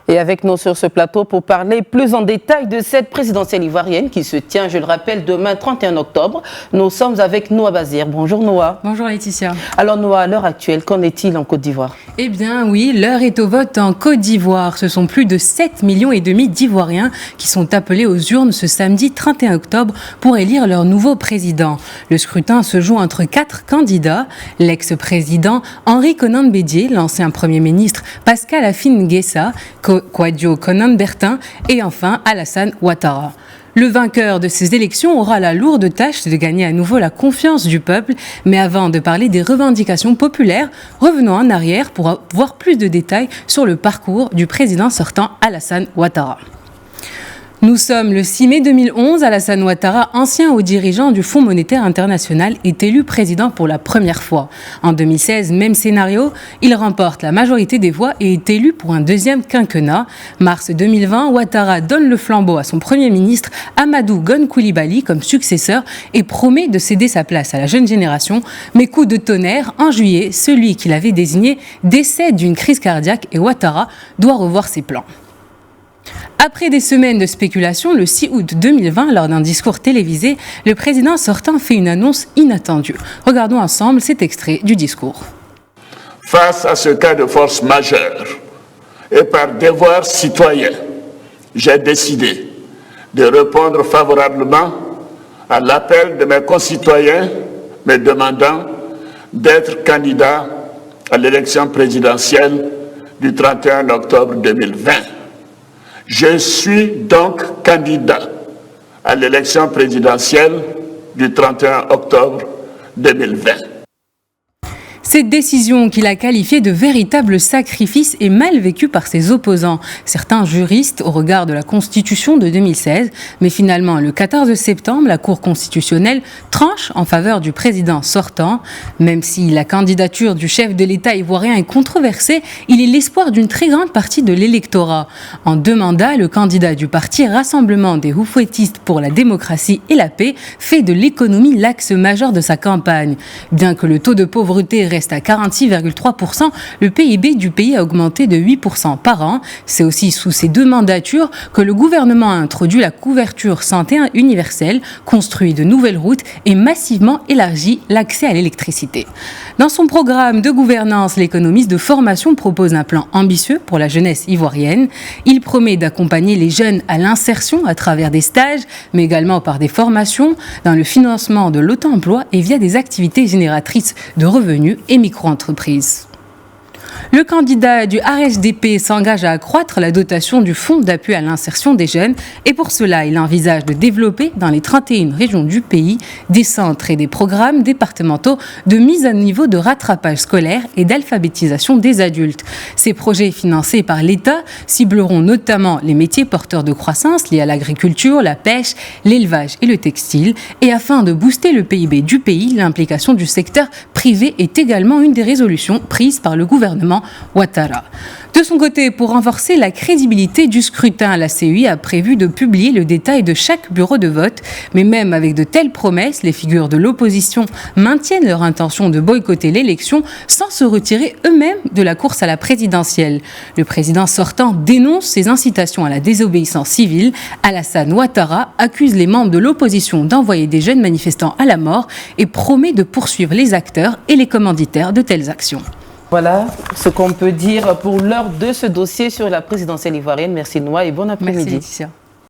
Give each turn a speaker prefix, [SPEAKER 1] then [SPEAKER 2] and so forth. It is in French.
[SPEAKER 1] Et avec nous sur ce plateau pour parler plus en détail de cette présidentielle ivoirienne qui se tient, je le rappelle, demain 31 octobre, nous sommes avec Noah Bazir. Bonjour Noah.
[SPEAKER 2] Bonjour Laetitia.
[SPEAKER 1] Alors Noah, à l'heure actuelle, qu'en est-il en Côte d'Ivoire?
[SPEAKER 2] Eh bien oui, l'heure est au vote en Côte d'Ivoire. Ce sont plus de 7,5 millions d'Ivoiriens qui sont appelés aux urnes ce samedi 31 octobre pour élire leur nouveau président. Le scrutin se joue entre 4 candidats, l'ex-président Henri Konan Bédié, l'ancien Premier ministre Pascal Afine Guessa, Kouadio Konan Bertin et enfin Alassane Ouattara. Le vainqueur de ces élections aura la lourde tâche de gagner à nouveau la confiance du peuple. Mais avant de parler des revendications populaires, revenons en arrière pour avoir plus de détails sur le parcours du président sortant Alassane Ouattara. Nous sommes le 6 mai 2011. Alassane Ouattara, ancien haut dirigeant du Fonds monétaire international, est élu président pour la première fois. En 2016, même scénario, il remporte la majorité des voix et est élu pour un deuxième quinquennat. Mars 2020, Ouattara donne le flambeau à son premier ministre Amadou Gon Coulibaly comme successeur et promet de céder sa place à la jeune génération. Mais coup de tonnerre, en juillet, celui qu'il avait désigné décède d'une crise cardiaque et Ouattara doit revoir ses plans. Après des semaines de spéculation, le 6 août 2020, lors d'un discours télévisé, le président sortant fait une annonce inattendue. Regardons ensemble cet extrait du discours.
[SPEAKER 3] Face à ce cas de force majeure et par devoir citoyen, j'ai décidé de répondre favorablement à l'appel de mes concitoyens me demandant d'être candidat à l'élection présidentielle du 31 octobre 2020. Je suis donc candidat à l'élection présidentielle du 31 octobre 2020.
[SPEAKER 2] Cette décision qu'il a qualifiée de véritable sacrifice est mal vécue par ses opposants, certains juristes au regard de la Constitution de 2016. Mais finalement, le 14 septembre, la Cour constitutionnelle tranche en faveur du président sortant. Même si la candidature du chef de l'État ivoirien est controversée, il est l'espoir d'une très grande partie de l'électorat. En 2 mandats, le candidat du parti Rassemblement des Houphouëtistes pour la démocratie et la paix fait de l'économie l'axe majeur de sa campagne. Bien que le taux de pauvreté reste à 46,3%, le PIB du pays a augmenté de 8% par an. C'est aussi sous ces 2 mandatures que le gouvernement a introduit la couverture santé universelle, construit de nouvelles routes et massivement élargi l'accès à l'électricité. Dans son programme de gouvernance, l'économiste de formation propose un plan ambitieux pour la jeunesse ivoirienne. Il promet d'accompagner les jeunes à l'insertion à travers des stages, mais également par des formations, dans le financement de l'auto-emploi et via des activités génératrices de revenus et micro-entreprises. Le candidat du RHDP s'engage à accroître la dotation du Fonds d'appui à l'insertion des jeunes et pour cela, il envisage de développer dans les 31 régions du pays des centres et des programmes départementaux de mise à niveau de rattrapage scolaire et d'alphabétisation des adultes. Ces projets financés par l'État cibleront notamment les métiers porteurs de croissance liés à l'agriculture, la pêche, l'élevage et le textile. Et afin de booster le PIB du pays, l'implication du secteur privé est également une des résolutions prises par le gouvernement Ouattara. De son côté, pour renforcer la crédibilité du scrutin, la CEI a prévu de publier le détail de chaque bureau de vote. Mais même avec de telles promesses, les figures de l'opposition maintiennent leur intention de boycotter l'élection sans se retirer eux-mêmes de la course à la présidentielle. Le président sortant dénonce ces incitations à la désobéissance civile. Alassane Ouattara accuse les membres de l'opposition d'envoyer des jeunes manifestants à la mort et promet de poursuivre les acteurs et les commanditaires de telles actions.
[SPEAKER 1] Voilà ce qu'on peut dire pour l'heure de ce dossier sur la présidentielle ivoirienne. Merci Noah et bon après-midi.
[SPEAKER 2] Merci Laetitia.